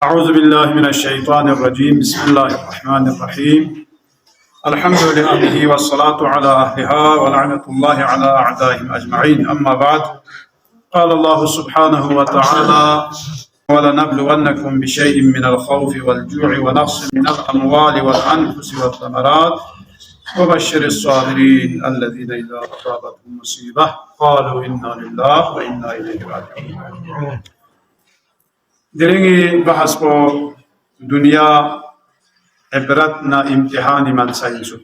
أعوذ بالله من الشيطان الرجيم بسم الله الرحمن الرحيم الحمد لله والصلاة على أهلها ولعنة الله على أعدائهم أجمعين أما بعد قال الله سبحانه وتعالى ولنبلونكم بشيء من الخوف والجوع ونقص من الأموال والأنفس والثمرات وبشر الصابرين الذين إذا أصابتهم مصيبة قالوا إنا لله وإنا إليه راجعون. दिलेंगे बहस को दुनिया इबरत ना इम्तिहान मन साइंसु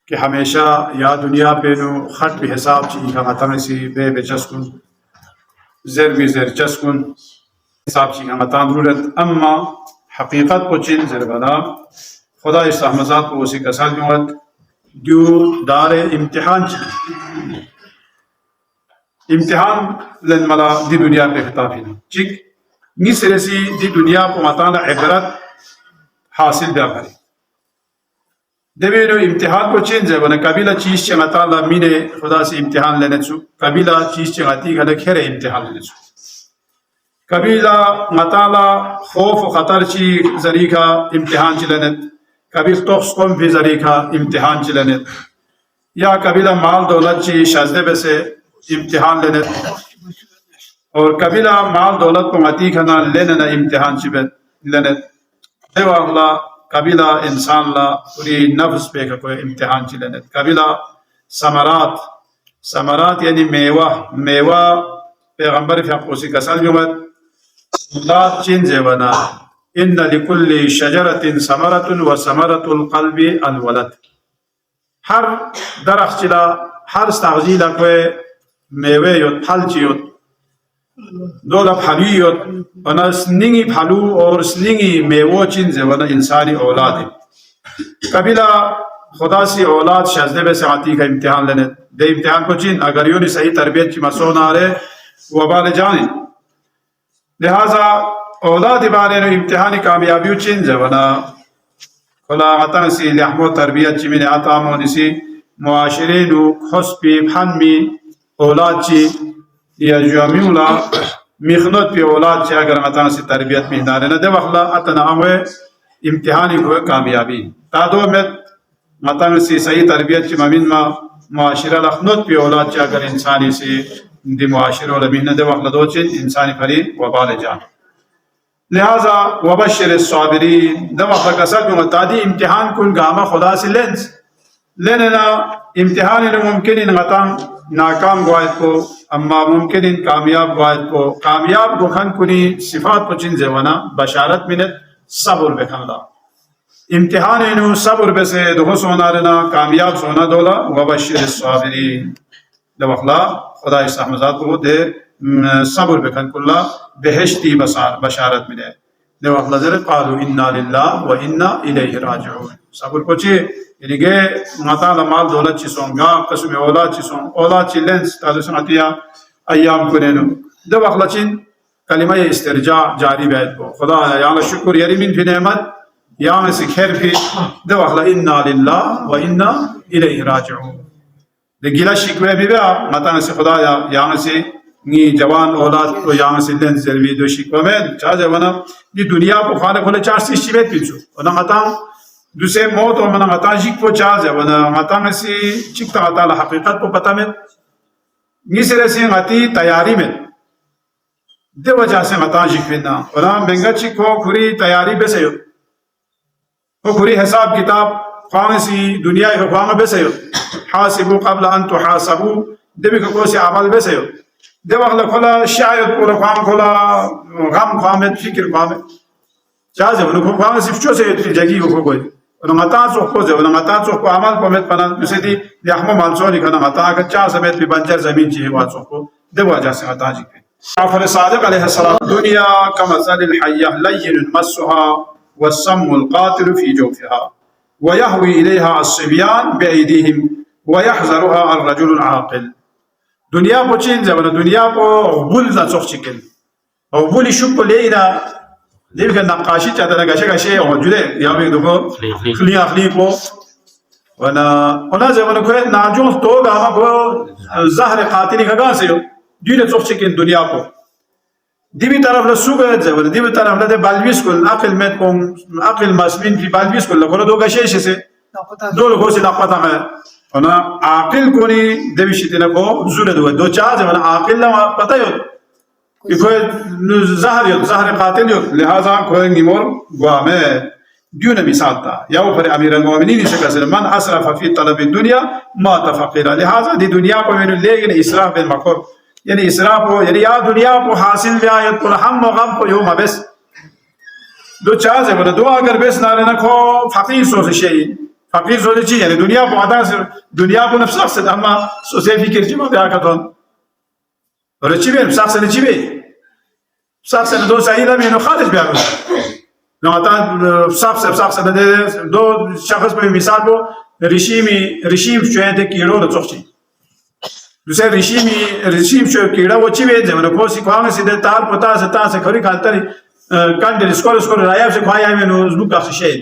कि हमेशा या दुनिया पे नो खट भी हिसाब चीज का मतन सी बे बेचस्कुन जर भी जर चस्कुन हिसाब चीज का मतन जरूरत अम्मा हकीकत को चिन जर बना खुदा इस रहमत को उसी का साथ जुमत जो दारे इम्तिहान इम्तिहान लन मला दी दुनिया पे खिताब ही चिक निसरसी दी दुनिया को मताना इबरत हासिल दिया करें देवे नो इम्तिहान को चेंज है वरना कबीला चीज चे मताना मीने खुदा से इम्तिहान लेने चु कबीला चीज चे गति का खेरे इम्तिहान लेने चु कबीला मताना खौफ खतर ची जरीका इम्तिहान चलेने कबील तोख्स कौम भी जरीका इम्तिहान चलेने या कबीला माल दौलत ची शजदे से इम्तिहान लेने और कबीला माल दौलत को मती खना लेने ना इम्तिहान चिबे लेने देवाला कबीला इंसान ला पूरी नफ्स पे का कोई इम्तिहान चिलेने कबीला समरात यानी मेवा मेवा पैगंबर फकोसी कसल जुमत ला चिन जेवना इन्न लिकुल्ली शजरतिन समरतुन व समरतुल क़ल्बि अल वलद हर दरख्त चिला हर सब्जीला कोई मेवे यो फल चियो दोला फलुयत वना स्निंगी फलू और स्निंगी मेवो चिन वना इंसानी औलाद है कबीला खुदा सी औलाद शजदे से आती का इम्तिहान लेने दे इम्तिहान को चिन अगर यूं सही तरबियत की मसो ना रहे वबाल जाने लिहाजा औलाद बारे ने इम्तिहान कामयाबी चिन वना खुला मतन सी लहमो तरबियत चिमिन आता मोनिसी मुआशरे नु खुस्पी फनमी औलाद ची या जामिउला मिखनत पे औलाद चे अगर मतान से तरबियत में दारे न दे वखला अतना अवे इम्तिहानी को कामयाबी तादो में मतान से सही तरबियत ची ममिन मा मुआशिरा लखनत पे औलाद चे अगर इंसानी से दि मुआशिरा व मिन दे वखला दो चे इंसानी फरी वबाल जान लिहाजा वबशर साबिरीन दे वखला कसद मुतादी इम्तिहान कुन गामा खुदा से लेंस लेने ना इम्तिहान ने मुमकिन इन गताम नाकाम गवायत को अम्मा मुमकिन इन कामयाब गवायत को कामयाब गुखन कुनी सिफात को चिन जेवना बशारत मिनत सब्र बेखनला इम्तिहान इनु सब्र बे से दो सोना रहना कामयाब सोना दोला वबशर साबिरीन दवखला खुदा इस रहमत को दे सब्र बेखन कुल्ला बेहश्ती बशारत मिले दवखला जरे कालू इन्ना लिल्लाह व इन्ना इलैहि राजिऊन सब्र को चे यानी के माताला माल दौलत चिसोंगा कसम औलाद चिसों औलाद चिलेंस तादो सनतिया अय्याम कुनेनु दो वखलचिन कलिमा इस्तिरजा जारी बैत को खुदा याला शुक्र यारी मिन फी नेमत याम से खैर फी दो वखला इन्ना लिल्लाह व इन्ना इलैहि राजिऊन दे गिला शिकवे भी माता से खुदा याम से नी जवान औलाद को याम से लेंस जरवी दो शिकवा में चा जवाना ये दुनिया को खाने खोले चार सी शिवे पिचो और माता दूसरे मौत और मना मताजिक को चार्ज है वना मता में से चिकता आता ला हकीकत को पता में निसरे से मती तैयारी में दे वजह से मताजिक बिना वना बेंगा चिक को खुरी तैयारी बेसे हो वो खुरी हिसाब किताब खाने सी दुनिया को खाने बेसे हो हासिबु क़ब्ल अन तुहासबु देवी को से अमल बेसे हो दे वगला खोला शायद पूरा काम खोला गम खामे फिक्र खामे चार्ज है उनको खाने सिर्फ चो से जगी को कोई नमता चोख को जब नमता चोख को अमल पमेत पना दुसेदी यहम मानसो निकना नमता का चा समेत भी बंजर जमीन चाहिए वा चोख को देवा जैसे नमता जी के जाफर सादिक अलैहिस्सलाम दुनिया कमसलिल हय्या लय्यन मस्सुहा वस्समुल कातिल फी जौफिहा वयहवी इलैहा अस्सिबियान बिअयदीहिम वयहज़रुहा अर्रजुलुल आक़िल दुनिया को चीन जब दुनिया को बुल दा चोख चिकन और बुल शुक को लेना देवी का नक्काशी चाहता था गशे और जुले यहाँ पे देखो खली को वना जब को नाजो तो गामा को ज़हर कातिल का गांसे जुले चोख चिकन दुनिया को دي طرف للسوق زبل دي طرف لده بالبيس كل أقل متكم أقل مسمين في بالبيس كل كل دو غشيش سه دول غوسي لقطة أنا عاقل كوني ده بيشتنا كو زول دو چاز زبل عاقل لا پتا يود يكو زهر قاتل يود لهذا كو نيمور غامه دون مثال تا يا پر امير المؤمنين شكسر من اسرف في طلب الدنيا ما تفقر لهذا دي دنيا کو من لیکن اسراف بالمكر يعني اسراف हो यानी या दुनिया को हासिल में आयत पर हम गम को यो मबस दो चार है बोले दो अगर बेस ना रहना को फकीर सोच شيء फकीर सोच चीज यानी दुनिया को आधा से दुनिया को नफ्स से अमा सोचे फिक्र जी में आका तो और चीबे शख्स ने चीबे शख्स ने दो सही में खारिज बयान नमाता शख्स ने दो शख्स पे मिसाल को रिशीम जो है कीड़ो न चोची दूसरे रिशीम शो कीड़ा वो चीवे जब ना कोसी खाने से तार पता से खरी खालता री कंडे स्कोर राया से खाया में नो ज़ुक का शेय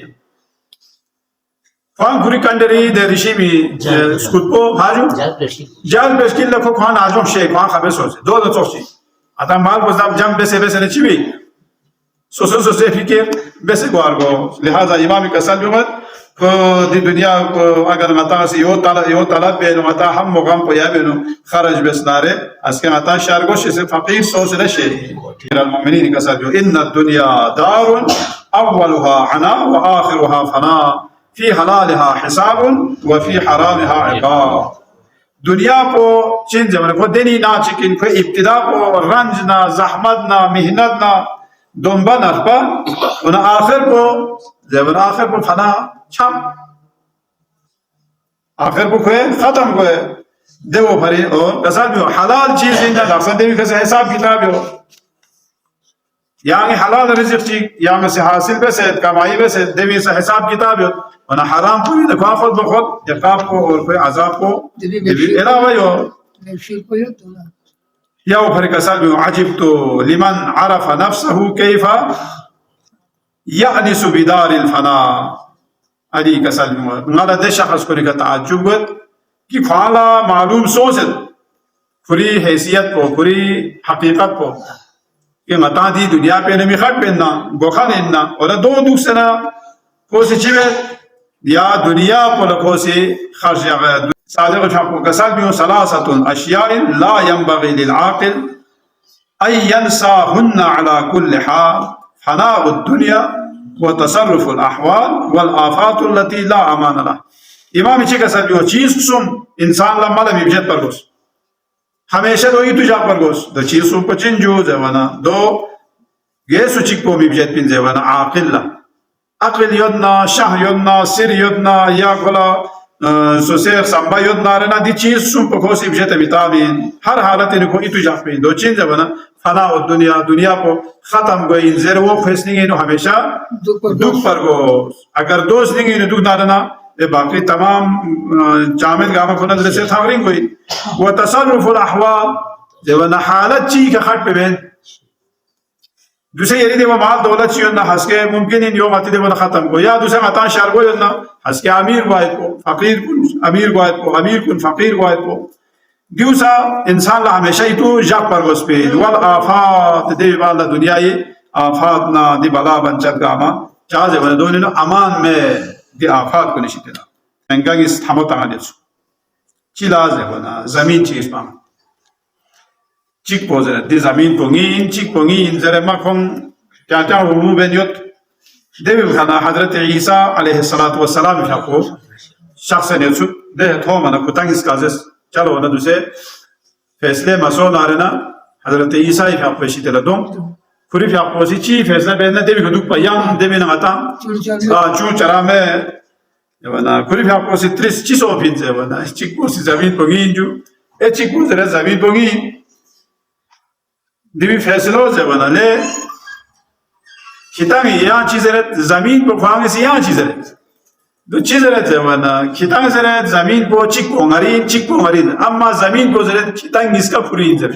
खान खुरी कंडरी दे रिशीमी स्कुटो हाजू जाल बेस्किल लखो खान आजम शेय खान खाबे सोचे दो चोची आता माल बजाब जम बेसे ने चीवे सोसे फिक्र बेसे गुआरगो लिहाजा इमाम कसल जुमत को दी दुनिया को अगर मता से यो ताला पे नो मता हम मुकाम को या बेनो खरज बेसनारे असके मता शारगोश से फकीर सोच रशे المؤمنين कसल इन الدنيا دار اولها عنا واخرها فنا في حلالها حساب وفي حرامها عقاب दुनिया को चेंज जमने को देनी ना चिकिन को इब्तिदा को रंज ना जहमत ना मेहनत ना दोंबा नफा और आखिर को जब आखिर को फना छम आखिर को खत्म को देवो भरे और कसर भी हलाल चीज इंदा दक्षण देवी कैसे हिसाब किताब हो यानी हलाल रिज़्क़ चीज यहाँ से हासिल से कमाई से देवी से हिसाब किताब हो और हराम को भी देखो खुद बखुद इक़ाब को और कोई अज़ाब को अलावा हो या वो भरे कसर भी अजिब्तु लिमन अरफ़ नफ्सहु कैफ़ा यानिसु बिदारिल फना अली कसल माला दे शख्स को निकता ताज्जुब कि फाला मालूम सोच पूरी हैसियत को पूरी हकीकत को कि मता दी दुनिया पे नमी खट पेना गोखा लेना और दो दूसरा को से चिवे या दुनिया को लखो से खर्च सादिक छापो कसल भी सलासतुन अशियाइन ला यंबगी लिलआकिल अन यंसाहुन्ना अला कुल्लि हाल फनाउ दुनिया वतसर्रुफ अहवाल वल आफात लती ला अमान ला इमाम इचे का सब चीज सुम इंसान ला माला विभजत पर गोस हमेशा दो तुझा पर गोस दो चीज सुम पचिन जो जवाना दो गे सुचिक को विभजत पिन जवाना आकिल ला अक्ल योजना शाह योजना सिर योजना या कोला सोसेर संबा योजना रना दी चीज सुम पकोस विभजत बिताबिन हर हालत इनको इतुजा पे दो चीज जवाना फना और दुनिया को खत्म गई ज़ेर वो फैसले नो हमेशा दुख पर गो अगर दोस्त नहीं नो दुख ना रहना ये बाकी तमाम जामिल गामा को नजर से थावरिंग कोई वो तसर्रुफ अहवाल जब ना हालत ची का खट पे बेन दूसरे ये नहीं वो माल दौलत ची ना हंसके मुमकिन इन यों आती देवना खत्म को या दूसरे माता शारगो ना हंसके अमीर वाइद को फकीर कुन अमीर वाइद को अमीर कुन फकीर वाइद को दिवसा इंसान ला हमेशा ही तो जाग पर गोस्पे वल आफात दे वाला दुनिया ये आफात ना दे बला बंचत गामा चाहे बने दोनों ने अमान में दे आफात को निश्चित ना इनका इस थमो ताने सु चिलाज है बना जमीन चीज पाम चिक पोजर दे जमीन पोंगीन चिक पोंगीन जरे मखों क्या वो बेनियत देवी खाना हजरत ईसा अलैहिस्सलातु वस्सलाम को शख्स ने सु दे थो मना कुतांग इसका चलो ना दूसरे फैसले मसोल आ रहे ना हजरत ईसा ही आप पेशी तेरा दो पूरी आप पोसी ची फैसला बेचना देवी को दुख पयाम देवी ना आता चूर चरा में जब ना पूरी आप पोसी 30 चीज़ ओपिन से बना चिक पोसी ज़मीन पोगीन जो ए चिक पोसी रे ज़मीन पोगीन देवी फैसलों से बना ले किताबी यहाँ चीज़ रे ज़मीन को खाने से यहाँ चीज़ रे दो चीज रहते हैं वरना खितांग से रहते जमीन को चिक पोंगरी अम्मा जमीन को जरूरत खितांग इसका पूरी इंजर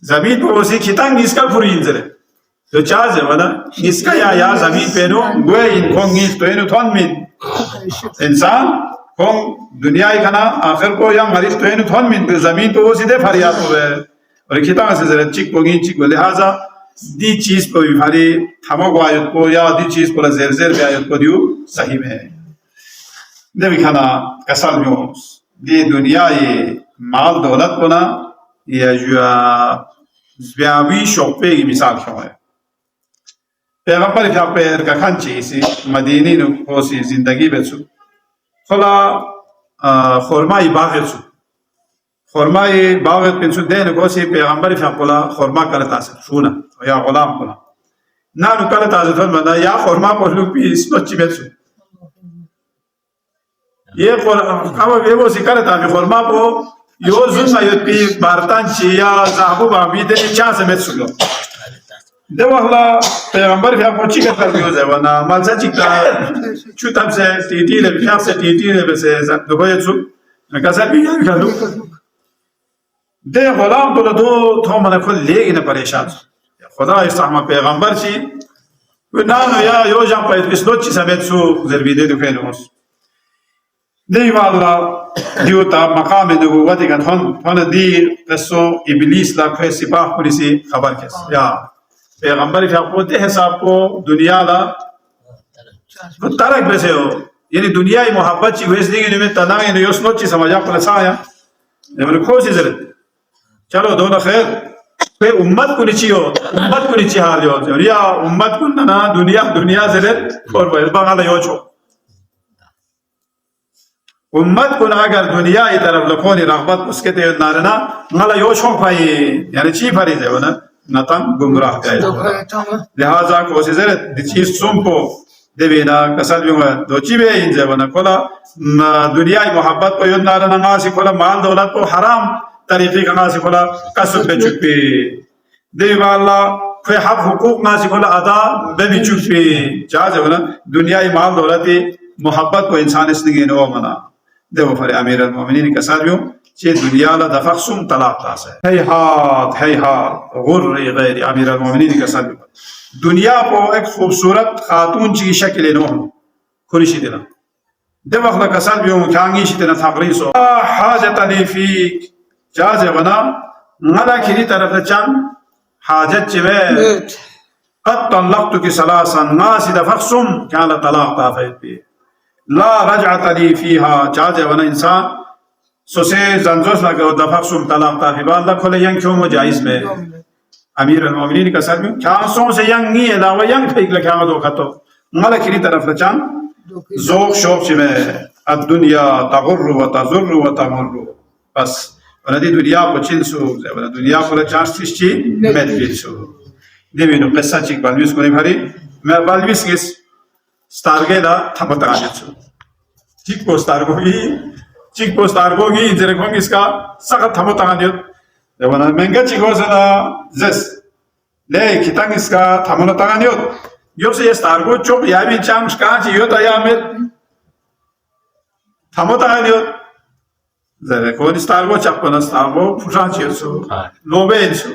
जमीन को उसी खितांग इसका पूरी इंजर तो चार्ज है वरना इसका या जमीन पे नो गोए इन कोंग इस तो इन्हों थोन में इंसान कोंग दुनिया ही खाना आखिर को या मरीज तो इन्हों थोन में जमीन तो वो सीधे फरियाद हुए और खिता से जरा चिक पोगी चिक बोले लिहाजा दी चीज पर भारी थमक आयत को या दी चीज पर जेर जेर भी आयत को दियो सही में दे बिखाना कसal में दी दुनिया ये माल दौलत को ना या जो ज़्यावी शौक़े की मिसाल क्यों है पैगंबर क्या पैर का खांची इसी मदीनी नो कोसी जिंदगी बेचू खला ख़ुरमा बाग़ेचू ख़ुरमा बाग़ेत पिंचू देने कोसी पैगंबर क्या कोला ख़ुरमा करता से शूना या गुलाम कोला ना नुकला ताज़ तो मना या ख़ुरमा कोलू पीस बच्ची बेचू ये अब ये वो सिकार था कि ख़ुरमा को यो जुम्मा यो पी बारतान चिया ज़ाहबु बाबी दे चांस में सुलो देवाला पैगंबर क्या कोची का कर दियो जवाना मालसा चिका चुताब से टीटी ले बिहार से टीटी ले बसे दुबई चुप कसर भी क्या लू दे गुलाम तो दो थो मने खुद लेगी न परेशान खुदा इस्लाम पैगंबर ची वो ना या यो जान पर इस लोची समेत सु जरबी दे दुखे नोस नहीं वाला दियोता मकाम नबूवत का थन दी कसो इब्लीस ला खे सिपाह पुलिसी खबर के या पैगंबर क्या पोते हिसाब को दुनिया ला को तरक बेसे हो यानी दुनिया की मोहब्बत ची वेस दी में तना इन योसनो ची समझा पर साया लेकिन खोसी जरूरत चलो दोनों खैर पे उम्मत को नीची हो उम्मत को नीची हाल हो या उम्मत को ना दुनिया जरूरत और बंगाल योचो उम्मत को अगर दुनिया की तरफ लखोनी रगबत उसके ते नारना मला यो शौक भाई यानी ची भरी है ना नतन गुमराह है लिहाजा को से चीज सुमको देवेना कसल भी दो चीबे इन जवना कोला दुनिया की मोहब्बत को यो नारना नासी कोला माल दौलत को हराम तरीके का नासी कोला कसब पे चुपे देवाला कोई हक हुकूक नासी कोला अदा बे चुपे जा जवना दुनिया की माल दौलत मोहब्बत को इंसान इसलिए नो मना देखो फरे अमीर अल-मोमिनीन का साथ भी चे दुनिया ला दफक्सुम तलाक तास है हाथ गुर्र गैर अमीर अल-मोमिनीन का साथ भी दुनिया को एक खूबसूरत खातून की शक्ल नो खुरिशी देना दे वक्त का साथ भी खांगी शितना तकरीसो हाजत अली फीक जाजे बना नला खिली तरफ चंद हाजत चवे قد طلقتك ثلاثا ناس دفقسم كان طلاق ताफे पे ला रजअत ली फीहा चाहे वना इंसान सोसे जंजोस लगे दफक्सुम तलाक ताफिबाल ला खोले यंग क्यों मुजाइज में अमीर अल-मोमिनीन का सर में क्या सो से यंग नहीं है लावा यंग फेक लगा दो खतो मला खिली तरफ लचान जोक शौक में अब दुनिया तगुर्र व तजुर्र व तमुर्र बस वनदी दुनिया को चिंसु वना दुनिया को चांस ची मेट बिसु देविनो किस्सा चिक बालविस को नहीं भरी मैं बालविस किस स्टारगेला थमता आजू चिक पोस्ट आरगोगी जरे कोंग इसका सखत थमता आजू जब ना महंगा चिको से ना जस ले कितंग इसका थमता आजू यो से ये स्टारगो चोप या भी चांस का चियो तो या में थमता आजू जरे कोन स्टारगो चपना स्टारगो फुटा चियो लोबे इंसु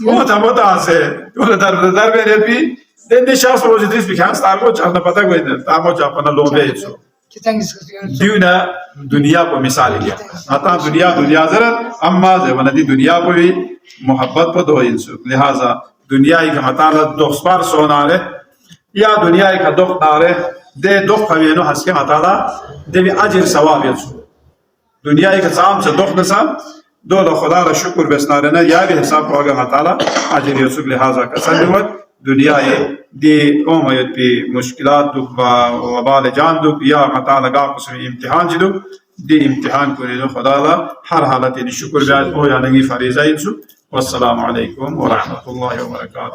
वो थमता आसे तो दर में भी den şahs pozitif bir kans targo çarna pata koydu targo çapana lobe etso dünya dünya को मिसाल लिया आता दुनिया जरा अम्मा जवाना दी दुनिया को भी मोहब्बत पर दो इंसु लिहाजा दुनिया एक हताला दोस्पार सोनारे या दुनिया एक दोख नारे दे दोख खवेनो हस्के हताला दे भी अजर सवाब यसु दुनिया एक जाम से दोख नसा दो खुदा रा शुक्र बेसनारे ना या भी हिसाब को अगर हताला अजर यसु लिहाजा का सल्लत दुनिया ये दी उम्मीद पे मुश्किलात दुख वबाल जान दुख या मता लगा कुछ इम्तिहान जिदु दी इम्तिहान को ने खुदा ला हर हालत इन शुक्र जात हो या नगी फरीज़ा इंसु वस्सलामु अलैकुम व रहमतुल्लाहि व बरकातहू।